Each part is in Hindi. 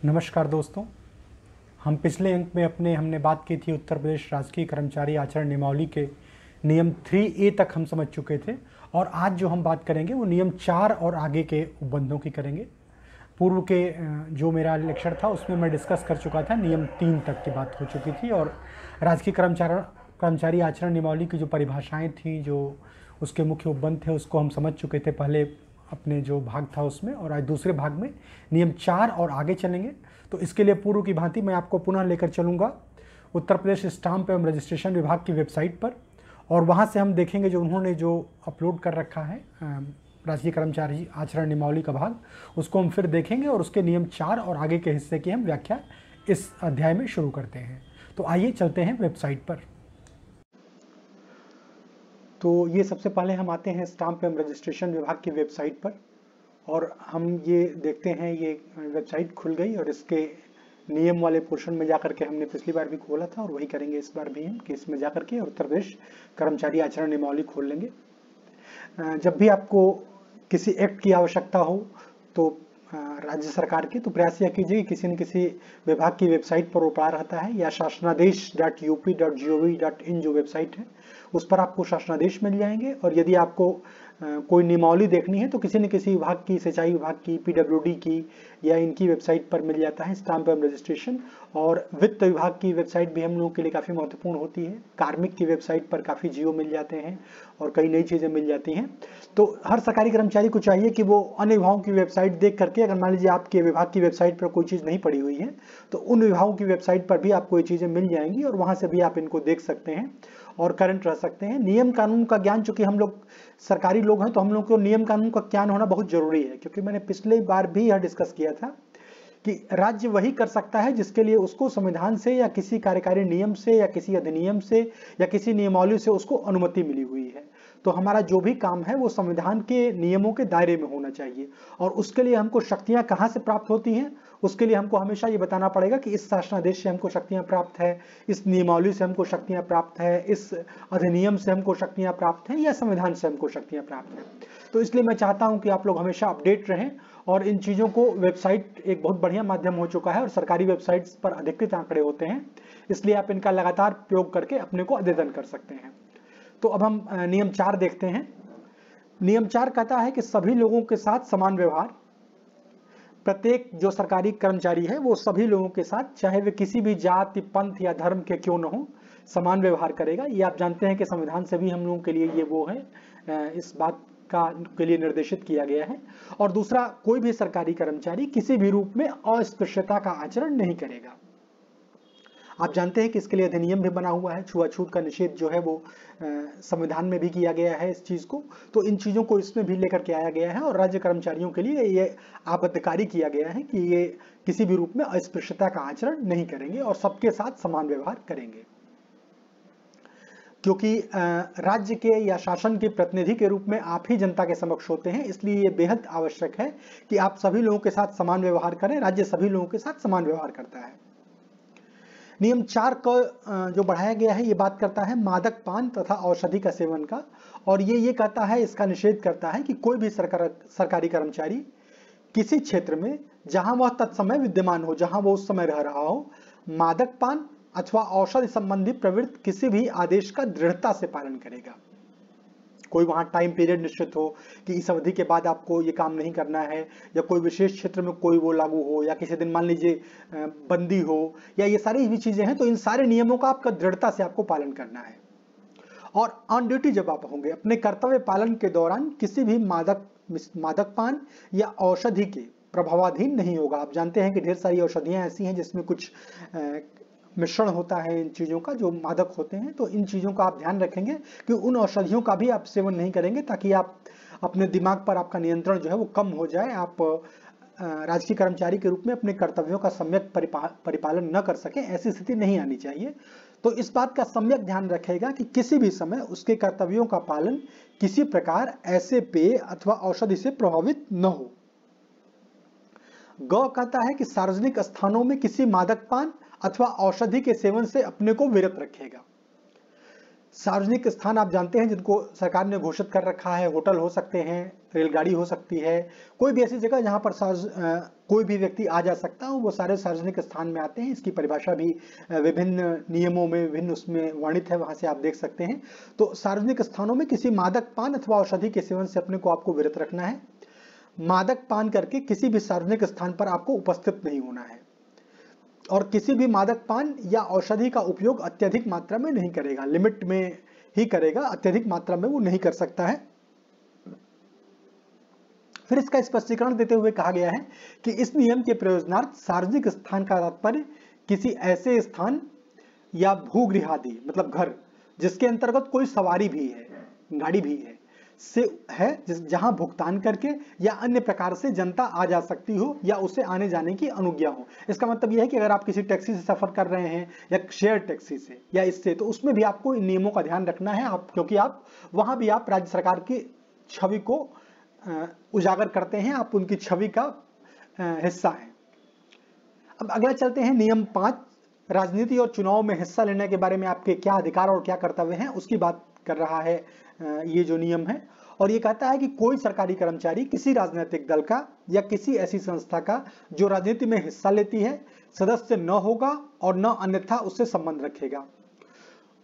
नमस्कार दोस्तों। हम पिछले अंक में हमने बात की थी उत्तर प्रदेश राजकीय कर्मचारी आचरण नियमावली के नियम 3A तक हम समझ चुके थे और आज जो हम बात करेंगे वो नियम 4 और आगे के उपबंधों की करेंगे। पूर्व के जो मेरा लेक्चर था उसमें मैं डिस्कस कर चुका था, नियम 3 तक की बात हो चुकी थी और राजकीय कर्मचारी आचरण नियमावली की जो परिभाषाएँ थीं, जो उसके मुख्य उपबंध थे, उसको हम समझ चुके थे पहले अपने जो भाग था उसमें, और आज दूसरे भाग में नियम 4 और आगे चलेंगे। तो इसके लिए पूर्व की भांति मैं आपको पुनः लेकर चलूँगा उत्तर प्रदेश स्टाम्प एवं रजिस्ट्रेशन विभाग की वेबसाइट पर, और वहाँ से हम देखेंगे जो उन्होंने जो अपलोड कर रखा है राजकीय कर्मचारी आचरण नियमावली का भाग, उसको हम फिर देखेंगे और उसके नियम 4 और आगे के हिस्से की हम व्याख्या इस अध्याय में शुरू करते हैं। तो आइए चलते हैं वेबसाइट पर। तो ये सबसे पहले हम आते हैं स्टाम्प एवं रजिस्ट्रेशन विभाग की वेबसाइट पर और हम ये देखते हैं, ये वेबसाइट खुल गई और इसके नियम वाले पोर्शन में जाकर के हमने पिछली बार भी खोला था और वही करेंगे इस बार भी हम कि इसमें जाकर के उत्तर प्रदेश कर्मचारी आचरण नियमावली खोल लेंगे। जब भी आपको किसी एक्ट की आवश्यकता हो तो राज्य सरकार की, तो प्रयास यह कीजिए कि किसी न किसी विभाग की वेबसाइट पर वो पड़ा रहता है, या शासनादेश.up.gov.in जो वेबसाइट है उस पर आपको शासनादेश मिल जाएंगे। और यदि आपको कोई नियमावली देखनी है तो किसी न किसी विभाग की, सिंचाई विभाग की, पीडब्ल्यूडी की, या इनकी वेबसाइट पर मिल जाता है स्टाम्प एवं रजिस्ट्रेशन। और वित्त विभाग की वेबसाइट भी हम लोगों के लिए काफ़ी महत्वपूर्ण होती है। कार्मिक की वेबसाइट पर काफ़ी जियो मिल जाते हैं और कई नई चीज़ें मिल जाती हैं। तो हर सरकारी कर्मचारी को चाहिए कि वो अन्य विभागों की वेबसाइट देख करके, अगर मान लीजिए आपके विभाग की वेबसाइट पर कोई चीज़ नहीं पड़ी हुई है तो उन विभागों की वेबसाइट पर भी आपको ये चीज़ें मिल जाएंगी और वहाँ से भी आप इनको देख सकते हैं और करंट रह सकते हैं। नियम कानून का ज्ञान, चूंकि हम लोग सरकारी लोग हैं तो हम लोग को नियम कानून का ज्ञान होना बहुत जरूरी है, क्योंकि मैंने पिछले बार भी यह डिस्कस किया था कि राज्य वही कर सकता है जिसके लिए उसको संविधान से या किसी कार्यकारी नियम से या किसी अधिनियम से या किसी नियमावली से उसको अनुमति मिली हुई है। तो हमारा जो भी काम है वो संविधान के नियमों के दायरे में होना चाहिए, और उसके लिए हमको शक्तियां कहाँ से प्राप्त होती हैं, उसके लिए हमको हमेशा ये बताना पड़ेगा कि इस शासनादेश से हमको शक्तियां प्राप्त है, इस नियमावली से हमको शक्तियां प्राप्त है, इस अधिनियम से हमको शक्तियां प्राप्त हैं, या संविधान से हमको शक्तियां प्राप्त हैं। तो इसलिए मैं चाहता हूं कि आप लोग हमेशा अपडेट रहें और इन चीज़ों को, वेबसाइट एक बहुत बढ़िया माध्यम हो चुका है और सरकारी वेबसाइट्स पर अधिकृत आंकड़े होते हैं, इसलिए आप इनका लगातार प्रयोग करके अपने को अद्यतन कर सकते हैं। तो अब हम नियम 4 देखते हैं। नियम 4 कहता है कि सभी लोगों के साथ समान व्यवहार। प्रत्येक जो सरकारी कर्मचारी है वो सभी लोगों के साथ, चाहे वे किसी भी जाति, पंथ या धर्म के क्यों न हो, समान व्यवहार करेगा। ये आप जानते हैं कि संविधान से भी हम लोगों के लिए ये वो है, इस बात के लिए निर्देशित किया गया है। और दूसरा, कोई भी सरकारी कर्मचारी किसी भी रूप में अस्पृश्यता का आचरण नहीं करेगा। आप जानते हैं कि इसके लिए अधिनियम भी बना हुआ है, छुआछूत का निषेध जो है वो संविधान में भी किया गया है इस चीज को। तो इन चीजों को इसमें भी लेकर के आया गया है और राज्य कर्मचारियों के लिए ये आपत्तिकारी किया गया है कि ये किसी भी रूप में अस्पृश्यता का आचरण नहीं करेंगे और सबके साथ समान व्यवहार करेंगे। क्योंकि राज्य के या शासन के प्रतिनिधि के रूप में आप ही जनता के समक्ष होते हैं, इसलिए ये बेहद आवश्यक है कि आप सभी लोगों के साथ समान व्यवहार करें। राज्य सभी लोगों के साथ समान व्यवहार करता है। नियम 4 का जो बढ़ाया गया है, ये बात करता है मादक पान तथा औषधि का सेवन का, और ये कहता है, इसका निषेध करता है कि कोई भी सरकारी कर्मचारी किसी क्षेत्र में जहां वह तत्समय विद्यमान हो, जहां वो उस समय रह रहा हो, मादक पान अथवा औषधि संबंधी प्रवृत्ति किसी भी आदेश का दृढ़ता से पालन करेगा। कोई वहां टाइम पीरियड निश्चित हो कि इस अवधि के बाद आपको ये काम नहीं करना है, या कोई विशेष क्षेत्र में कोई वो लागू हो, या किसी दिन मान लीजिए बंदी हो, या ये सारी भी चीजें हैं, तो इन सारे नियमों का आपका दृढ़ता से आपको पालन करना है। और ऑन ड्यूटी जब आप होंगे, अपने कर्तव्य पालन के दौरान किसी भी मादक पान या औषधि के प्रभावाधीन नहीं होगा। आप जानते हैं कि ढेर सारी औषधियां ऐसी हैं जिसमें कुछ मिश्रण होता है इन चीज़ों का, जो मादक होते हैं। तो इन चीज़ों का आप ध्यान रखेंगे कि उन औषधियों का भी आप सेवन नहीं करेंगे, ताकि आप अपने दिमाग पर आपका नियंत्रण जो है वो कम हो जाए, आप राजकीय कर्मचारी के रूप में अपने कर्तव्यों का सम्यक परिपालन न कर सकें, ऐसी स्थिति नहीं आनी चाहिए। तो इस बात का सम्यक ध्यान रखेगा कि किसी भी समय उसके कर्तव्यों का पालन किसी प्रकार ऐसे पेय अथवा औषधि से प्रभावित न हो। ग कहता है कि सार्वजनिक स्थानों में किसी मादक पान अथवा औषधि के सेवन से अपने को विरत रखेगा। सार्वजनिक स्थान आप जानते हैं जिनको सरकार ने घोषित कर रखा है, होटल हो सकते हैं, रेलगाड़ी हो सकती है, कोई भी ऐसी जगह जहां पर कोई भी व्यक्ति आ जा सकता है, वो सारे सार्वजनिक स्थान में आते हैं। इसकी परिभाषा भी विभिन्न नियमों में, विभिन्न उसमें वर्णित है, वहां से आप देख सकते हैं। तो सार्वजनिक स्थानों में किसी मादक पान अथवा औषधि के सेवन से अपने को आपको विरत रखना है। मादक पान करके किसी भी सार्वजनिक स्थान पर आपको उपस्थित नहीं होना है, और किसी भी मादक पान या औषधि का उपयोग अत्यधिक मात्रा में नहीं करेगा, लिमिट में ही करेगा, अत्यधिक मात्रा में वो नहीं कर सकता है। फिर इसका स्पष्टीकरण देते हुए कहा गया है कि इस नियम के प्रयोजनार्थ सार्वजनिक स्थान का तात्पर्य किसी ऐसे स्थान या भूगृहादि मतलब घर जिसके अंतर्गत कोई सवारी भी है, गाड़ी भी है, से है जहां भुगतान करके या अन्य प्रकार से जनता आ जा सकती हो या उसे आने जाने की अनुज्ञा हो। इसका मतलब यह है कि अगर आप किसी टैक्सी से सफर कर रहे हैं या शेयर टैक्सी से या इससे, तो उसमें भी आपको इन नियमों का ध्यान रखना है, आप क्योंकि आप वहां भी आप राज्य सरकार की छवि को उजागर करते हैं, आप उनकी छवि का हिस्सा हैं। अब अगला चलते हैं नियम 5, राजनीति और चुनाव में हिस्सा लेने के बारे में आपके क्या अधिकार और क्या कर्तव्य हैं उसकी बात कर रहा है ये जो नियम है। और ये कहता है कि कोई सरकारी कर्मचारी किसी राजनीतिक दल का या किसी ऐसी संस्था का जो राजनीति में हिस्सा लेती है सदस्य न होगा और न अन्यथा उससे संबंध रखेगा,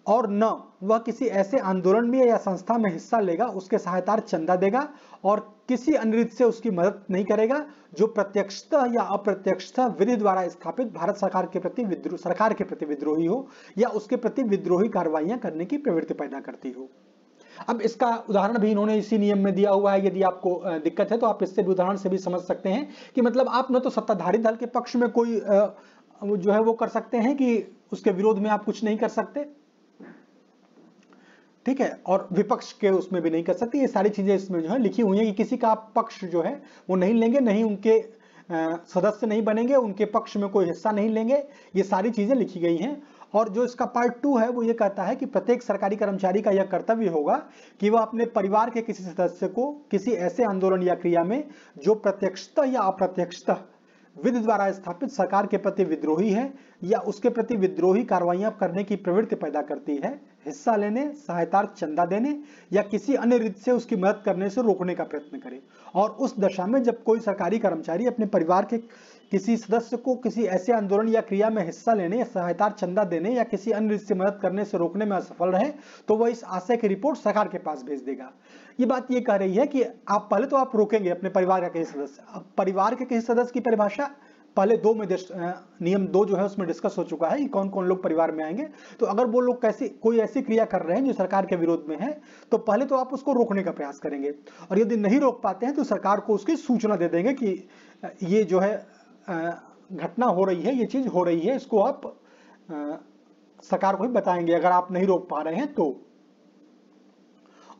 और न वह किसी ऐसे आंदोलन में या संस्था में हिस्सा लेगा, उसके सहायतार्थ चंदा देगा और किसी अन्य रीत से उसकी मदद नहीं करेगा जो प्रत्यक्षतः या अप्रत्यक्षतः विधि द्वारा स्थापित भारत सरकार के प्रति विद्रोही हो या उसके प्रति विद्रोही कार्रवाइयां करने की प्रवृत्ति पैदा करती हो। अब इसका उदाहरण भी इन्होंने इसी नियम में दिया हुआ है, यदि आपको दिक्कत है तो आप इससे भी उदाहरण से भी समझ सकते हैं कि मतलब आप न तो सत्ताधारी दल के पक्ष में कोई जो है वो कर सकते हैं कि उसके विरोध में आप कुछ नहीं कर सकते, ठीक है, और विपक्ष के उसमें भी नहीं कर सकते। ये सारी चीजें इसमें जो है लिखी हुई है कि किसी का पक्ष जो है वो नहीं लेंगे, नहीं उनके सदस्य नहीं बनेंगे, उनके पक्ष में कोई हिस्सा नहीं लेंगे, ये सारी चीजें लिखी गई हैं। और जो इसका पार्ट 2 है वो ये कहता है कि प्रत्येक सरकारी कर्मचारी का यह कर्तव्य होगा कि वह अपने परिवार के किसी सदस्य को किसी ऐसे आंदोलन या क्रिया में जो प्रत्यक्षतः या अप्रत्यक्षतः विधि द्वारा स्थापित सरकार के प्रति विद्रोही है या उसके प्रति विद्रोही कार्रवाइयां करने की प्रवृत्ति पैदा करती है, हिस्सा लेने, सहायतार्थ चंदा देने या किसी अन्य रीत से उसकी मदद करने से रोकने का प्रयत्न करे। और उस दशा में जब कोई सरकारी कर्मचारी अपने परिवार के किसी सदस्य को किसी ऐसे आंदोलन या क्रिया में हिस्सा लेने या सहायतार्थ चंदा देने या किसी अन्य रीत से मदद करने से रोकने में असफल रहे तो वह इस आशय की रिपोर्ट सरकार के पास भेज देगा। ये बात ये कह रही है कि आप पहले तो आप रोकेंगे अपने परिवार का किसी सदस्य। अब परिवार के किसी सदस्य की परिभाषा पहले 2 में नियम 2 जो है उसमें डिस्कस हो चुका है कि कौन कौन लोग परिवार में आएंगे। तो अगर वो लोग कोई ऐसी क्रिया कर रहे हैं जो सरकार के विरोध में है तो पहले तो आप उसको रोकने का प्रयास करेंगे, और यदि नहीं रोक पाते हैं तो सरकार को उसकी सूचना दे देंगे कि ये जो है घटना हो रही है, ये चीज हो रही है, इसको आप सरकार को ही बताएंगे अगर आप नहीं रोक पा रहे हैं तो।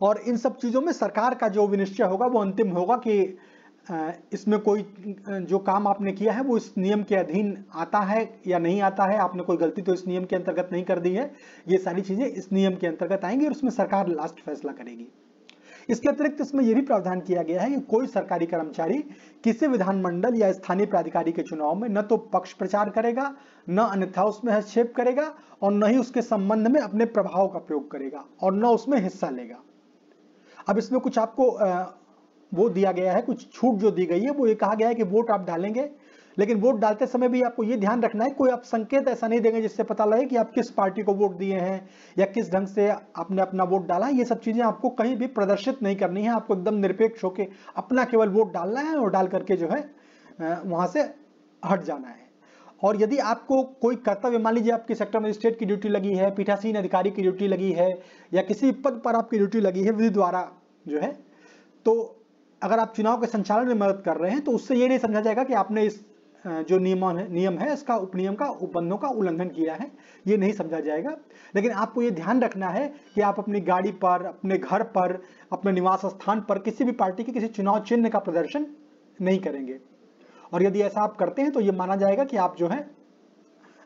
और इन सब चीजों में सरकार का जो विनिश्चय होगा वो अंतिम होगा कि इसमें कोई जो काम आपने किया है वो इस नियम के अधीन आता है या नहीं आता है, आपने कोई गलती तो इस नियम के अंतर्गत नहीं कर दी है, ये सारी चीजें इस नियम के अंतर्गत आएंगी और उसमें सरकार लास्ट फैसला करेगी। इसके अतिरिक्त इसमें यह भी प्रावधान किया गया है कि कोई सरकारी कर्मचारी किसी विधानमंडल या स्थानीय प्राधिकारी के चुनाव में न तो पक्ष प्रचार करेगा, न अन्यथा उसमें हस्तक्षेप करेगा और न ही उसके संबंध में अपने प्रभाव का प्रयोग करेगा और न उसमें हिस्सा लेगा। अब इसमें कुछ आपको वो दिया गया है, कुछ छूट जो दी गई है वो ये कहा गया है कि वोट आप डालेंगे, लेकिन वोट डालते समय भी आपको ये ध्यान रखना है कोई आप संकेत ऐसा नहीं देंगे जिससे पता लगे कि आप किस पार्टी को वोट दिए हैं या किस ढंग से आपने अपना वोट डाला है। ये सब चीजें आपको कहीं भी प्रदर्शित नहीं करनी है, आपको एकदम निरपेक्ष होकर अपना केवल वोट डालना है और डाल करके जो है वहां से हट जाना है। और यदि आपको कोई कर्तव्य, मान लीजिए आपके सेक्टर मजिस्ट्रेट की ड्यूटी लगी है, पीठासीन अधिकारी की ड्यूटी लगी है या किसी पद पर आपकी ड्यूटी लगी है विधि द्वारा जो है, तो अगर आप चुनाव के संचालन में मदद कर रहे हैं तो उससे ये नहीं समझा जाएगा कि आपने इस जो नियम है इसका उपनियम का उपबंधों का उल्लंघन किया है, ये नहीं समझा जाएगा। लेकिन आपको ये ध्यान रखना है कि आप अपनी गाड़ी पर, अपने घर पर, अपने निवास स्थान पर किसी भी पार्टी के किसी चुनाव चिन्ह का प्रदर्शन नहीं करेंगे, और यदि ऐसा आप करते हैं तो ये माना जाएगा कि आप जो है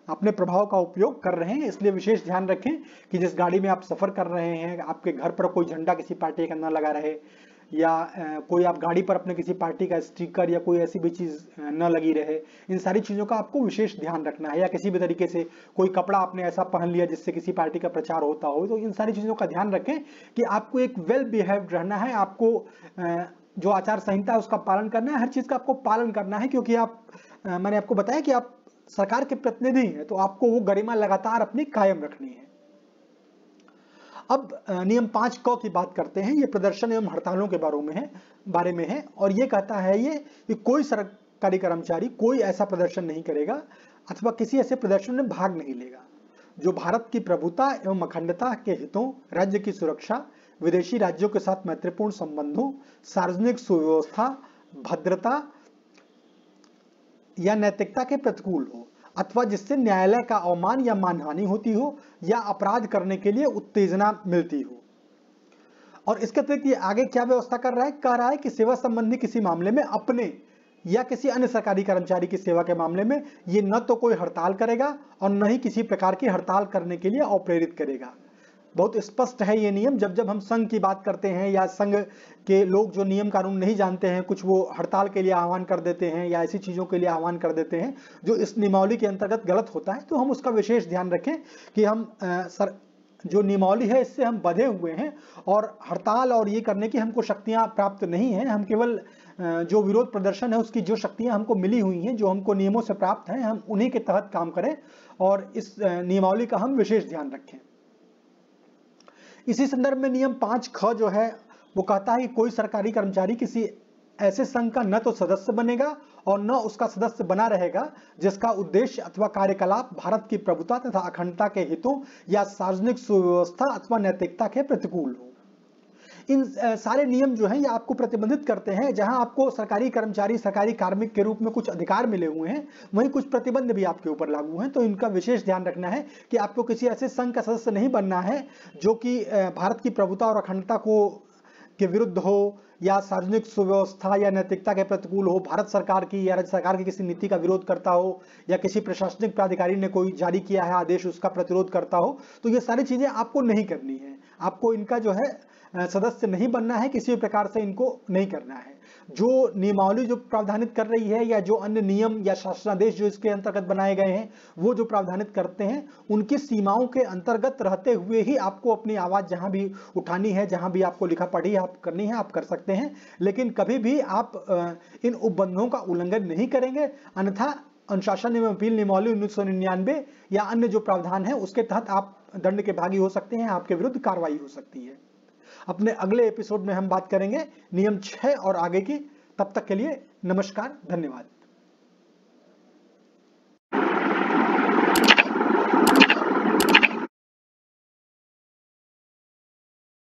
अपने प्रभाव का उपयोग कर रहे हैं। इसलिए विशेष ध्यान रखें कि जिस गाड़ी में आप सफर कर रहे हैं आपके घर पर कोई झंडा किसी पार्टी का न लगा रहे, या कोई आप गाड़ी पर अपने किसी पार्टी का स्टिकर या कोई ऐसी भी चीज न लगी रहे। इन सारी चीजों का आपको विशेष ध्यान रखना है। या किसी भी तरीके से कोई कपड़ा आपने ऐसा पहन लिया जिससे किसी पार्टी का प्रचार होता हो, तो इन सारी चीजों का ध्यान रखें कि आपको एक वेल बिहेव्ड रहना है। आपको जो आचार संहिता है उसका पालन करना है, हर चीज का आपको पालन करना है, क्योंकि मैंने आपको बताया कि आप सरकार के प्रतिनिधि हैं, तो आपको वो गरिमा लगातार अपनी कायम रखनी है। अब नियम 5 क की बात करते हैं। ये प्रदर्शन एवं हड़तालों के बारे में है और ये कहता है ये कि कोई सरकारी कर्मचारी कोई ऐसा प्रदर्शन नहीं करेगा अथवा किसी ऐसे प्रदर्शन में भाग नहीं लेगा जो भारत की प्रभुता एवं अखंडता के हितों, राज्य की सुरक्षा, विदेशी राज्यों के साथ मैत्रीपूर्ण संबंधों, सार्वजनिक सुव्यवस्था, भद्रता या नैतिकता के प्रतिकूल हो अथवा जिससे न्यायालय का अवमान या मानहानि होती हो या अपराध करने के लिए उत्तेजना मिलती हो। और इसके अतिरिक्त ये आगे क्या व्यवस्था कर रहा है, कह रहा है कि सेवा संबंधी किसी मामले में अपने या किसी अन्य सरकारी कर्मचारी की सेवा के मामले में ये न तो कोई हड़ताल करेगा और न ही किसी प्रकार की हड़ताल करने के लिए अप्रेरित करेगा। बहुत स्पष्ट है ये नियम। जब जब हम संघ की बात करते हैं या संघ के लोग जो नियम कानून नहीं जानते हैं, कुछ वो हड़ताल के लिए आह्वान कर देते हैं या ऐसी चीजों के लिए आह्वान कर देते हैं जो इस नियमावली के अंतर्गत गलत होता है, तो हम उसका विशेष ध्यान रखें कि हम जो नियमावली है इससे हम बंधे हुए हैं और हड़ताल और ये करने की हमको शक्तियां प्राप्त नहीं है। हम केवल जो विरोध प्रदर्शन है उसकी जो शक्तियां हमको मिली हुई हैं, जो हमको नियमों से प्राप्त हैं, हम उन्हीं के तहत काम करें और इस नियमावली का हम विशेष ध्यान रखें। इसी संदर्भ में नियम 5 ख जो है वो कहता है कि कोई सरकारी कर्मचारी किसी ऐसे संघ का न तो सदस्य बनेगा और न उसका सदस्य बना रहेगा जिसका उद्देश्य अथवा कार्यकलाप भारत की प्रभुता तथा अखंडता के हितों या सार्वजनिक सुव्यवस्था अथवा नैतिकता के प्रतिकूल हो। इन सारे नियम जो हैं ये आपको प्रतिबंधित करते हैं। जहां आपको सरकारी कर्मचारी, सरकारी कार्मिक के रूप में कुछ अधिकार मिले हुए हैं, वहीं कुछ प्रतिबंध भी आपके ऊपर लागू हैं। तो इनका विशेष ध्यान रखना है कि आपको किसी ऐसे संघ का सदस्य नहीं बनना है जो कि भारत की प्रभुता और अखंडता के विरुद्ध हो या सार्वजनिक सुव्यवस्था या नैतिकता के प्रतिकूल हो, भारत सरकार की या राज्य सरकार की किसी नीति का विरोध करता हो या किसी प्रशासनिक प्राधिकारी ने कोई जारी किया है आदेश उसका प्रतिरोध करता हो। तो ये सारी चीजें आपको नहीं करनी है। आपको इनका जो है सदस्य नहीं बनना है, किसी भी प्रकार से इनको नहीं करना है। जो नियमावली जो प्रावधानित कर रही है या जो अन्य नियम या शासनादेश जो इसके अंतर्गत बनाए गए हैं वो जो प्रावधानित करते हैं, उनकी सीमाओं के अंतर्गत रहते हुए ही आपको अपनी आवाज जहां भी उठानी है, जहां भी आपको लिखा पढ़ी आप करनी है, आप कर सकते हैं। लेकिन कभी भी आप इन उपबंधों का उल्लंघन नहीं करेंगे, अन्यथा अनुशासन एवं अपील नियमावली 1999 या अन्य जो प्रावधान है उसके तहत आप दंड के भागी हो सकते हैं, आपके विरुद्ध कार्रवाई हो सकती है। अपने अगले एपिसोड में हम बात करेंगे नियम 6 और आगे की। तब तक के लिए नमस्कार, धन्यवाद।